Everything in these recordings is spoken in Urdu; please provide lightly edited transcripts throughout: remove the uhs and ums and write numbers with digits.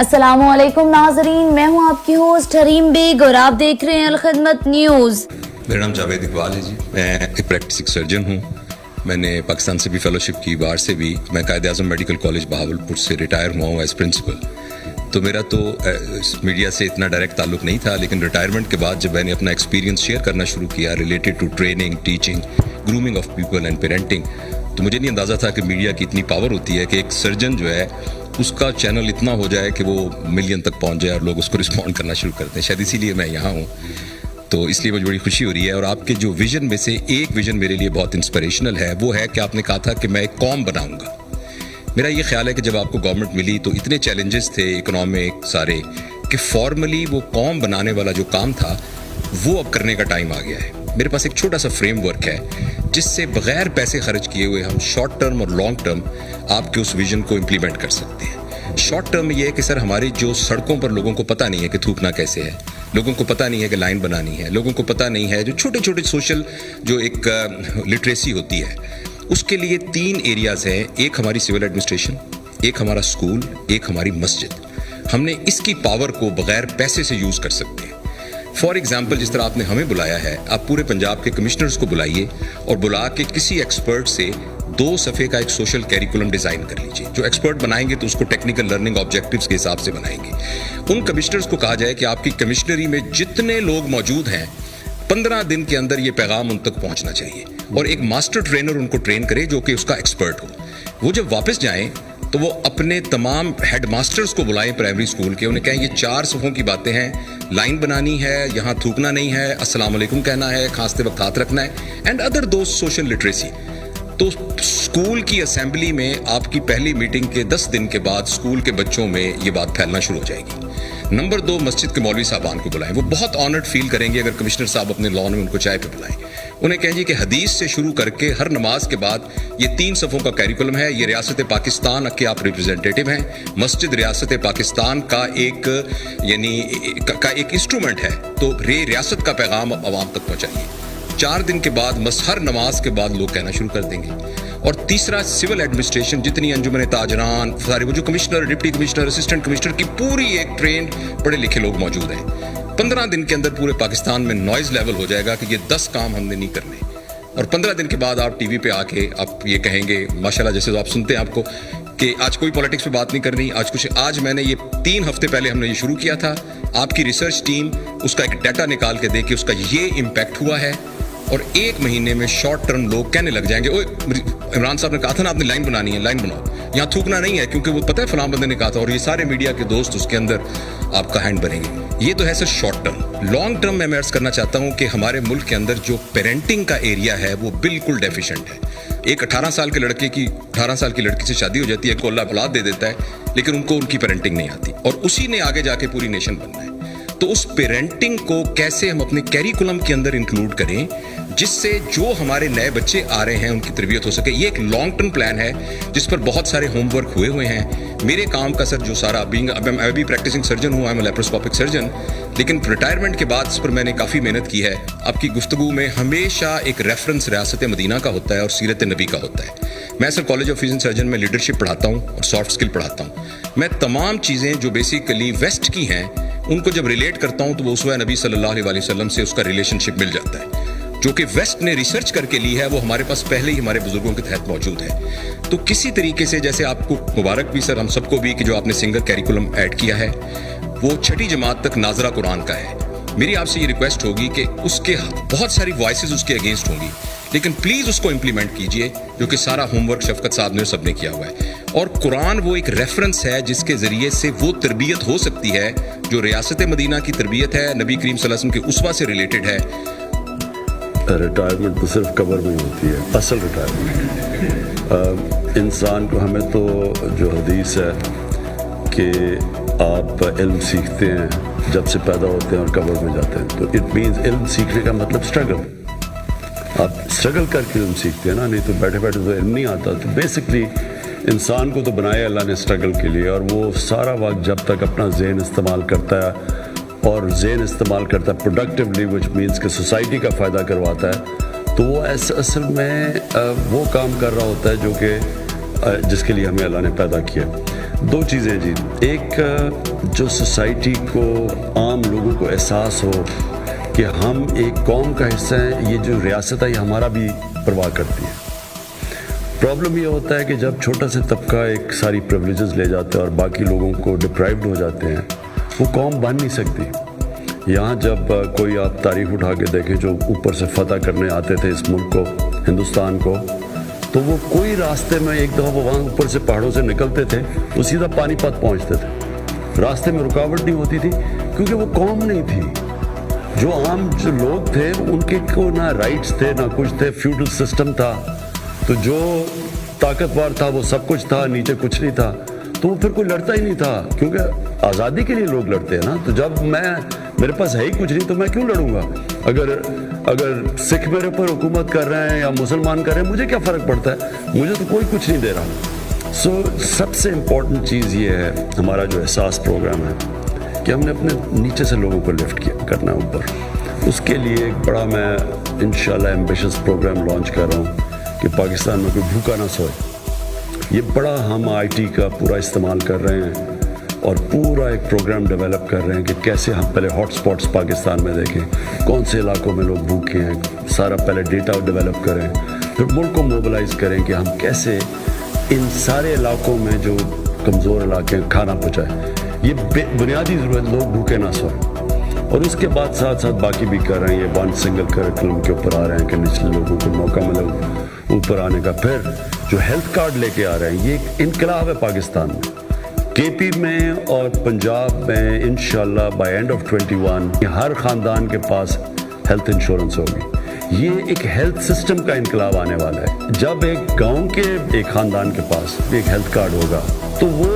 السلام علیکم ناظرین، میں ہوں آپ کی ہوسٹ حریم بیگ اور آپ دیکھ رہے ہیں الخدمت نیوز۔ میرا نام جاوید اقبال ہے جی، میں ایک پریکٹسنگ سرجن ہوں۔ میں نے پاکستان سے بھی فیلوشپ کی، باہر سے بھی۔ میں قائد اعظم میڈیکل کالج بہاولپور سے ریٹائر ہوا ہوں ایز پرنسپل۔ تو میرا تو میڈیا سے اتنا ڈائریکٹ تعلق نہیں تھا، لیکن ریٹائرمنٹ کے بعد جب میں نے اپنا ایکسپیرینس شیئر کرنا شروع کیا related to training, teaching, grooming of people and parenting, تو مجھے نہیں اندازہ تھا کہ میڈیا کی اتنی پاور ہوتی ہے کہ ایک سرجن جو ہے اس کا چینل اتنا ہو جائے کہ وہ ملین تک پہنچ جائے اور لوگ اس کو رسپونڈ کرنا شروع کرتے ہیں۔ شاید اسی لیے میں یہاں ہوں، تو اس لیے مجھے بڑی خوشی ہو رہی ہے۔ اور آپ کے جو ویژن میں سے ایک ویژن میرے لیے بہت انسپریشنل ہے، وہ ہے کہ آپ نے کہا تھا کہ میں ایک قوم بناؤں گا۔ میرا یہ خیال ہے کہ جب آپ کو گورنمنٹ ملی تو اتنے چیلنجز تھے اکنامک سارے، کہ فارملی وہ قوم بنانے والا جو کام تھا وہ اب کرنے کا ٹائم آ گیا ہے۔ میرے پاس ایک چھوٹا سا فریم ورک ہے جس سے بغیر پیسے خرچ کیے ہوئے ہم شارٹ ٹرم اور لانگ ٹرم آپ کے اس ویژن کو امپلیمنٹ کر سکتے ہیں۔ شارٹ ٹرم میں یہ ہے کہ سر ہماری جو سڑکوں پر لوگوں کو پتہ نہیں ہے کہ تھوکنا کیسے ہے، لوگوں کو پتہ نہیں ہے کہ لائن بنانی ہے، لوگوں کو پتہ نہیں ہے جو چھوٹے چھوٹے سوشل جو ایک لٹریسی ہوتی ہے، اس کے لیے 3 ایریاز ہیں۔ ایک ہماری سول ایڈمنسٹریشن، ایک ہمارا اسکول، ایک ہماری مسجد۔ ہم نے اس کی پاور کو بغیر پیسے سے یوز کر سکتے ہیں۔ فار ایگزامپل، جس طرح آپ نے ہمیں بلایا ہے، آپ پورے پنجاب کے کمشنرز کو بلائیے اور بلا کے کسی ایکسپرٹ سے 2 صفحے کا ایک سوشل کیریکولم ڈیزائن کر لیجیے۔ جو ایکسپرٹ بنائیں گے تو اس کو ٹیکنیکل لرننگ آبجیکٹیوز کے حساب سے بنائیں گے۔ ان کمشنرز کو کہا جائے کہ آپ کی کمشنری میں جتنے لوگ موجود ہیں 15 دن کے اندر یہ پیغام ان تک پہنچنا چاہیے، اور ایک ماسٹر ٹرینر ان کو ٹرین کرے جو کہ اس کا ایکسپرٹ ہو۔ وہ جب واپس جائیں تو وہ اپنے تمام ہیڈ ماسٹرز کو بلائیں پرائمری اسکول کے، انہیں کہیں یہ 4 صفحوں کی باتیں ہیں، لائن بنانی ہے، یہاں تھوکنا نہیں ہے، السلام علیکم کہنا ہے، کھانستے وقت ہاتھ رکھنا ہے، and other those social literacy. تو اسکول کی اسمبلی میں آپ کی پہلی میٹنگ کے 10 دن کے بعد اسکول کے بچوں میں یہ بات پھیلنا شروع ہو جائے گی۔ نمبر 2، مسجد کے مولوی صاحبان کو بلائیں، وہ بہت آنرڈ فیل کریں گے اگر کمشنر صاحب اپنے لان میں ان کو چائے پہ بلائیں۔ انہیں کہیں گے کہ حدیث سے شروع کر کے ہر نماز کے بعد یہ 3 صفوں کا کیریکولم ہے، یہ ریاست پاکستان کے آپ ریپرزینٹیٹو ہیں، مسجد ریاست پاکستان کا ایک انسٹرومنٹ ہے، تو ریاست کا پیغام عوام تک پہنچائیے۔ 4 دن کے بعد ہر نماز کے بعد لوگ کہنا شروع کر دیں گے۔ اور تیسرا، سول ایڈمنسٹریشن، جتنی انجمن تاجران، سارے وہ جو commissioner, deputy commissioner, assistant commissioner کی پوری ایک ٹرینڈ پڑھے لکھے لوگ موجود ہیں۔ 15 دن کے اندر پورے پاکستان میں نوائز لیول ہو جائے گا کہ یہ 10 کام ہم نے نہیں کرنے، اور 15 دن کے بعد آپ ٹی وی پہ آ کے آپ یہ کہیں گے ماشاءاللہ، جیسے آپ سنتے ہیں آپ کو کہ آج کوئی پالیٹکس پہ بات نہیں کرنی، آج میں نے یہ 3 ہفتے پہلے ہم نے یہ شروع کیا تھا، آپ کی ریسرچ ٹیم اس کا ایک ڈیٹا نکال کے دے کہ اس کا یہ امپیکٹ ہوا ہے، اور 1 مہینے میں شارٹ ٹرم لوگ کہنے لگ جائیں گے، اوے عمران صاحب نے کہا تھا نا آپ نے لائن بنانی ہے، لائن بناؤ، یہاں تھوکنا نہیں ہے کیونکہ وہ پتہ ہے فلاں بندے نے کہا تھا، اور یہ سارے میڈیا کے دوست اس کے اندر آپ کا ہینڈ بنیں گے۔ یہ تو ہے سر شارٹ ٹرم۔ لانگ ٹرم میں عرض کرنا چاہتا ہوں کہ ہمارے ملک کے اندر جو پیرنٹنگ کا ایریا ہے وہ بالکل ڈیفیشنٹ ہے۔ ایک 18 سال کے لڑکے کی 18 سال کی لڑکی سے شادی ہو جاتی ہے، کو اللہ اولاد دے دیتا ہے، لیکن ان کو ان کی پیرنٹنگ نہیں آتی، اور اسی نے آگے جا کے پوری نیشن بننا ہے۔ تو اس پیرنٹنگ کو کیسے ہم اپنے کیریکولم کے اندر انکلوڈ کریں جس سے جو ہمارے نئے بچے آ رہے ہیں ان کی تربیت ہو سکے، یہ ایک لانگ ٹرم پلان ہے جس پر بہت سارے ہوم ورک ہوئے ہیں۔ میرے کام کا سر جو سارا میں بھی پریکٹسنگ سرجن ہوں، I'm a لیپروسکوپک سرجن، لیکن ریٹائرمنٹ کے بعد اس پر میں نے کافی محنت کی ہے۔ آپ کی گفتگو میں ہمیشہ ایک ریفرنس ریاست مدینہ کا ہوتا ہے اور سیرت نبی کا ہوتا ہے۔ میں سر کالج آف فزن سرجن میں لیڈرشپ پڑھاتا ہوں اور سافٹ اسکل پڑھاتا ہوں۔ میں تمام چیزیں جو بیسیکلی ویسٹ کی ہیں ان کو جب ریلیٹ کرتا ہوں تو وہ اسوہ نبی صلی اللہ علیہ وسلم سے اس کا ریلیشن شپ مل جاتا ہے، جو کہ ویسٹ نے ریسرچ کر کے لی ہے، وہ ہمارے پاس پہلے ہی ہمارے بزرگوں کے تحت موجود ہے۔ تو کسی طریقے سے جیسے آپ کو مبارک بھی سر، ہم سب کو بھی، کہ جو آپ نے سنگل کیریکولم ایڈ کیا ہے وہ 6ٹھی جماعت تک ناظرہ قرآن کا ہے۔ میری آپ سے یہ ریکویسٹ ہوگی کہ اس کے بہت ساری وائسز اس کے اگینسٹ ہوں گی، لیکن پلیز اس کو امپلیمنٹ کیجئے، جو کہ سارا ہوم ورک شفقت صاحب نے سب نے کیا ہوا ہے۔ اور قرآن وہ ایک ریفرنس ہے جس کے ذریعے سے وہ تربیت ہو سکتی ہے جو ریاست مدینہ کی تربیت ہے، نبی کریم صلی اللہ علیہ وسلم کے اسوہ سے ریلیٹڈ ہے۔ ریٹائرمنٹ تو صرف قبر میں ہی ہوتی ہے، اصل ریٹائرمنٹ انسان کو، ہمیں تو جو حدیث ہے کہ آپ علم سیکھتے ہیں جب سے پیدا ہوتے ہیں اور قبر میں جاتے ہیں، تو اٹ مینز علم سیکھنے کا مطلب اسٹرگل، آپ اسٹرگل کر کے علم سیکھتے ہیں نا، نہیں تو بیٹھے بیٹھے تو علم نہیں آتا۔ تو بیسکلی انسان کو تو بنایا اللہ نے اسٹرگل کے لیے، اور وہ سارا وقت جب تک اپنا ذہن استعمال کرتا ہے اور ذہن استعمال کرتا ہے پروڈکٹیولی، وچ مینس کہ سوسائٹی کا فائدہ کرواتا ہے، تو وہ اصل میں وہ کام کر رہا ہوتا ہے جو کہ جس کے لیے ہمیں اللہ نے پیدا کیا۔ دو چیزیں جی. ایک جو سوسائٹی کو عام لوگوں کو احساس ہو کہ ہم ایک قوم کا حصہ ہیں, یہ جو ریاست ہے یہ ہمارا بھی پرواہ کرتی ہے. پرابلم یہ ہوتا ہے کہ جب چھوٹا سا طبقہ ایک ساری پریولیجز لے جاتا ہے اور باقی لوگوں کو ڈپرائیوڈ ہو جاتے ہیں, وہ قوم بن نہیں سکتی. یہاں جب کوئی آپ تاریخ اٹھا کے دیکھیں جو اوپر سے فتح کرنے آتے تھے اس ملک کو, ہندوستان کو, تو وہ کوئی راستے میں ایک دفعہ وہ وہاں اوپر سے پہاڑوں سے نکلتے تھے وہ سیدھا پانی پت پہنچتے تھے. راستے میں رکاوٹ نہیں ہوتی تھی کیونکہ وہ قوم نہیں تھی. جو عام جو لوگ تھے ان کے کو نہ رائٹس تھے نہ کچھ تھے, فیوڈل سسٹم تھا. تو جو طاقتور تھا وہ سب کچھ تھا, نیچے کچھ نہیں تھا. تو وہ پھر کوئی لڑتا ہی نہیں تھا, کیونکہ آزادی کے لیے لوگ لڑتے ہیں نا. تو جب میرے پاس ہے ہی کچھ نہیں تو میں کیوں لڑوں گا؟ اگر سکھ میرے اوپر حکومت کر رہے ہیں یا مسلمان کر رہے ہیں, مجھے کیا فرق پڑتا ہے؟ مجھے تو کوئی کچھ نہیں دے رہا. سب سے امپورٹنٹ چیز یہ ہے ہمارا جو احساس پروگرام ہے کہ ہم نے اپنے نیچے سے لوگوں کو لفٹ کرنا ہے اوپر. اس کے لیے ایک بڑا میں انشاءاللہ ایمبیشس پروگرام لانچ کر رہا ہوں کہ پاکستان میں کوئی بھوکا نہ سوئے. یہ بڑا ہم آئی ٹی کا پورا استعمال کر رہے ہیں اور پورا ایک پروگرام ڈیولپ کر رہے ہیں کہ کیسے ہم پہلے ہاٹ سپاٹس پاکستان میں دیکھیں, کون سے علاقوں میں لوگ بھوکے ہیں, سارا پہلے ڈیٹا ڈیولپ کریں, پھر ملک کو موبلائز کریں کہ ہم کیسے ان سارے علاقوں میں جو کمزور علاقے ہیں کھانا پہنچائیں. یہ بنیادی ضرورت, لوگ بھوکے نہ سوئیں. اور اس کے بعد ساتھ ساتھ باقی بھی کر رہے ہیں. یہ ون سنگل کریکولم کے اوپر آ رہے ہیں کہ نچلے لوگوں کو موقع ملے اوپر آنے کا. پھر جو ہیلتھ کارڈ لے کے آ رہے ہیں, یہ ایک انقلاب ہے پاکستان میں. کے پی میں اور پنجاب میں انشاءاللہ بائی اینڈ آف 21 ہر خاندان کے پاس ہیلتھ انشورنس ہوگی. یہ ایک ہیلتھ سسٹم کا انقلاب آنے والا ہے. جب ایک گاؤں کے ایک خاندان کے پاس ایک ہیلتھ کارڈ ہوگا تو وہ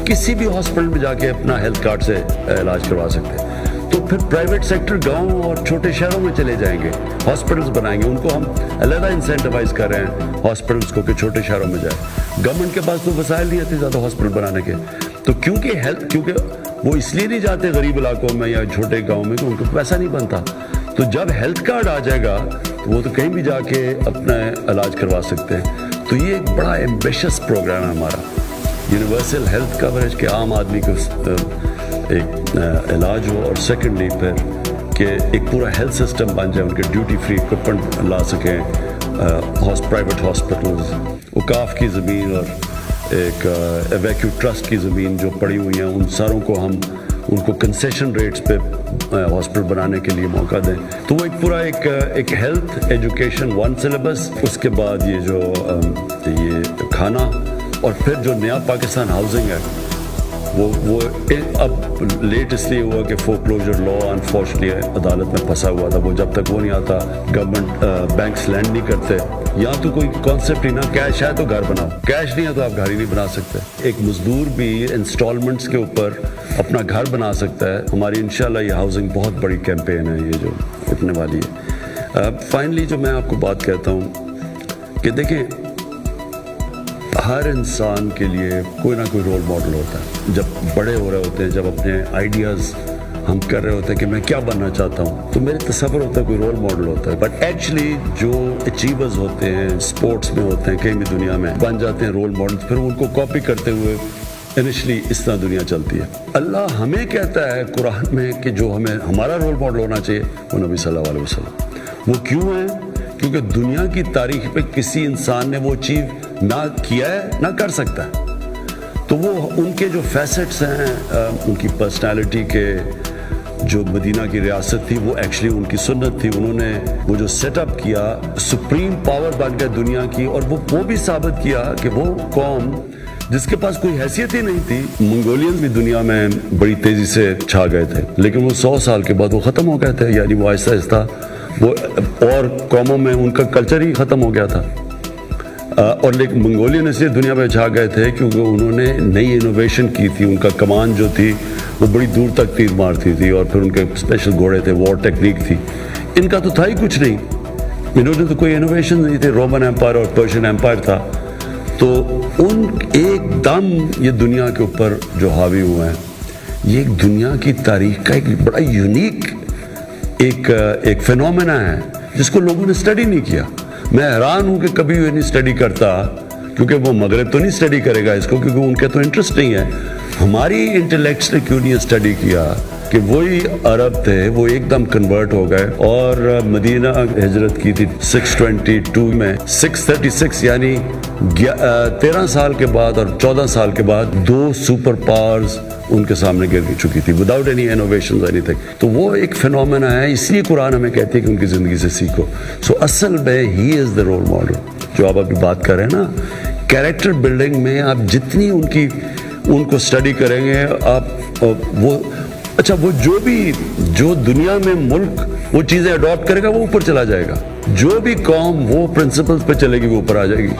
کسی بھی ہاسپٹل میں جا کے اپنا ہیلتھ کارڈ سے علاج کروا سکتے ہیں. تو پھر پرائیویٹ سیکٹر گاؤں اور چھوٹے شہروں میں چلے جائیں گے, ہاسپٹلس بنائیں گے. ان کو ہم علیحدہ انسینٹیوائز کر رہے ہیں ہاسپٹلس کو کہ چھوٹے شہروں میں جائیں. گورنمنٹ کے پاس تو وسائل نہیں آتے زیادہ ہاسپٹل بنانے کے. تو کیونکہ وہ اس لیے نہیں جاتے غریب علاقوں میں یا چھوٹے گاؤں میں کہ ان کو پیسہ نہیں بنتا. تو جب ہیلتھ کارڈ آ جائے گا تو وہ تو کہیں بھی جا کے اپنا علاج کروا سکتے ہیں. تو یہ ایک بڑا ایمبیشس پروگرام ہے ہمارا, یونیورسل ہیلتھ کوریج کے عام آدمی کو ایک علاج ہو, اور سیکنڈلی پھر کہ ایک پورا ہیلتھ سسٹم بن جائے, ان کے ڈیوٹی فری اکوپمنٹ لا سکیں. پرائیویٹ ہاسپٹلز, اوقاف کی زمین اور ایک ایویکیو ٹرسٹ کی زمین جو پڑی ہوئی ہیں, ان ساروں کو ہم ان کو کنسیشن ریٹس پہ ہاسپٹل بنانے کے لیے موقع دیں. تو وہ ایک پورا ایک ہیلتھ ایجوکیشن ون سلیبس, اس کے بعد یہ جو یہ کھانا, اور پھر جو نیا پاکستان ہاؤسنگ ہے وہ اب لیٹ اس لیے ہوا کہ فور کلوجر لا انفارچونیٹلی عدالت میں پھنسا ہوا تھا. وہ جب تک وہ نہیں آتا گورنمنٹ بینکس لینڈ نہیں کرتے. یہاں تو کوئی کانسیپٹ ہی نہ, کیش ہے تو گھر بناؤ, کیش نہیں ہے تو آپ گھر ہی نہیں بنا سکتے. ایک مزدور بھی انسٹالمنٹس کے اوپر اپنا گھر بنا سکتا ہے. ہماری انشاءاللہ یہ ہاؤسنگ بہت بڑی کیمپین ہے یہ جو اٹھنے والی ہے. فائنلی جو میں آپ کو بات کہتا ہوں کہ دیکھیں, ہر انسان کے لیے کوئی نہ کوئی رول ماڈل ہوتا ہے. جب بڑے ہو رہے ہوتے ہیں, جب اپنے آئیڈیاز ہم کر رہے ہوتے ہیں کہ میں کیا بننا چاہتا ہوں, تو میرے تصور ہوتا ہے کوئی رول ماڈل ہوتا ہے. بٹ ایکچولی جو اچیورز ہوتے ہیں, اسپورٹس میں ہوتے ہیں, کہیں بھی دنیا میں بن جاتے ہیں رول ماڈل, پھر ان کو کاپی کرتے ہوئے انیشلی اس طرح دنیا چلتی ہے. اللہ ہمیں کہتا ہے قرآن میں کہ جو ہمیں ہمارا رول ماڈل ہونا چاہیے وہ نبی صلی اللہ علیہ وسلم. وہ کیوں ہے؟ کیونکہ دنیا کی تاریخ پہ کسی انسان نے وہ چیز نہ کیا ہے نہ کر سکتا ہے. تو وہ ان کے جو فیسٹس ہیں, ان کی پرسنالٹی کے, جو مدینہ کی ریاست تھی وہ ایکچولی ان کی سنت تھی. انہوں نے وہ جو سیٹ اپ کیا, سپریم پاور بن گیا دنیا کی, اور وہ بھی ثابت کیا کہ وہ قوم جس کے پاس کوئی حیثیت ہی نہیں تھی. منگولین بھی دنیا میں بڑی تیزی سے چھا گئے تھے, لیکن وہ 100 سال کے بعد وہ ختم ہو گئے تھے. یعنی وہ آہستہ آہستہ وہ اور قوموں میں ان کا کلچر ہی ختم ہو گیا تھا. اور لیکن منگولین اس لیے دنیا میں چھا گئے تھے کیونکہ انہوں نے نئی انوویشن کی تھی. ان کا کمان جو تھی وہ بڑی دور تک تیر مارتی تھی, اور پھر ان کے اسپیشل گھوڑے تھے, وار ٹیکنیک تھی. ان کا تو تھا ہی کچھ نہیں, انہوں نے تو کوئی انوویشن نہیں تھی. رومن ایمپائر اور پرشین ایمپائر تھا. تو ان ایک دم یہ دنیا کے اوپر جو حاوی ہوئے ہیں, یہ ایک دنیا کی تاریخ کا ایک بڑا یونیک ایک فینومینا ہے جس کو لوگوں نے اسٹڈی نہیں کیا. میں حیران ہوں کہ کبھی یہ نہیں اسٹڈی کرتا کیونکہ وہ مغرب تو نہیں اسٹڈی کرے گا اس کو، کیونکہ ان کے تو انٹرسٹ نہیں ہے. ہماری انٹلیکٹس نے کیوں نہیں اسٹڈی کیا کہ وہی عرب تھے وہ ایک دم کنورٹ ہو گئے اور مدینہ ہجرت کی تھی 622 میں، 636 یعنی 13 سال کے بعد اور 14 سال کے بعد 2 سپر پاورز ان کے سامنے گر چکی تھی without any innovation any thing. تو وہ ایک فینومینا ہے، اس لیے قرآن ہمیں کہتی ہے کہ ان کی زندگی سے سیکھو. سو اصل میں ہی از دا رول ماڈل جو آپ ابھی بات کر رہے ہیں نا. کیریکٹر بلڈنگ میں آپ جتنی ان کو اسٹڈی کریں گے آپ وہ اچھا وہ جو دنیا میں ملک وہ چیزیں اڈاپٹ کرے گا وہ اوپر چلا جائے گا، جو بھی قوم وہ پرنسپلز پہ چلے گی وہ اوپر آ جائے گی.